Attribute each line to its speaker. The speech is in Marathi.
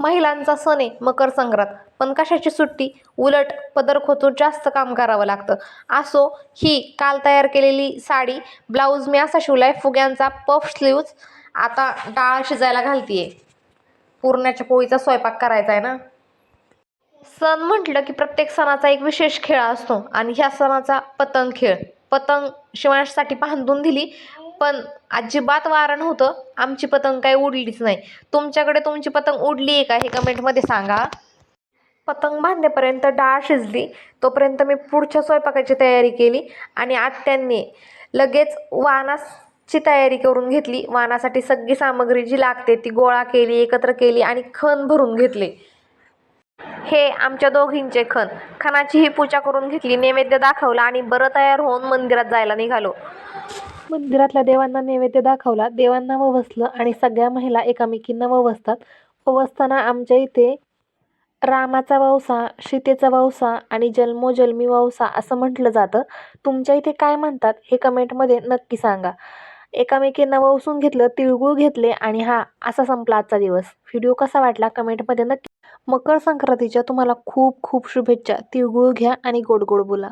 Speaker 1: महिलांचा सण आहे मकर संक्रांत, पण कशाची सुट्टी, उलट पदर खोचून जास्त काम करावं लागतं. असो, ही काल तयार केलेली साडी, ब्लाऊज मी असा शिवलाय फुग्यांचा पफ स्लीव्ज. आता डाळ शिजायला घालतीये, पुरणाच्या पोळीचा स्वयंपाक करायचा आहे ना. सण म्हटलं की प्रत्येक सणाचा एक विशेष खेळ असतो आणि ह्या सणाचा पतंग खेळ. पतंग शिवण्यासाठी बांधून दिली, पण अजिबात वारं नव्हतं. आमची पतंग काही उडलीच नाही. तुमच्याकडे तुमची पतंग उडली आहे का हे कमेंटमध्ये सांगा. पतंग बांधेपर्यंत डाळ शिजली, तोपर्यंत मी पुढच्या स्वयंपाकाची तयारी केली आणि आत्यांनी लगेच वाणाची तयारी करून घेतली. वाणासाठी सगळी सामग्री जी लागते ती गोळा केली, एकत्र केली आणि खण भरून घेतले. हे आमच्या दोघींचे खण. खणाचीही पूजा करून घेतली, नैवेद्य दाखवला आणि बरं तयार होऊन मंदिरात जायला निघालो. मंदिरातल्या देवांना नैवेद्य दाखवला, देवांना ववसलं आणि सगळ्या महिला एकामेकींना ववसतात. ववसताना आमच्या इथे रामाचा ववसा, सीतेचा ववसा आणि जन्मोजन्मी ववसा असं म्हटलं जातं. तुमच्या इथे काय म्हणतात हे कमेंटमध्ये नक्की सांगा. एकामेकींना ववसून घेतलं, तिळगुळ घेतले आणि हा असा संपला आजचा दिवस. व्हिडिओ कसा वाटला कमेंटमध्ये नक्की. मकर संक्रांतीच्या तुम्हाला खूप खूप शुभेच्छा. तिळगुळ घ्या आणि गोड गोड बोला.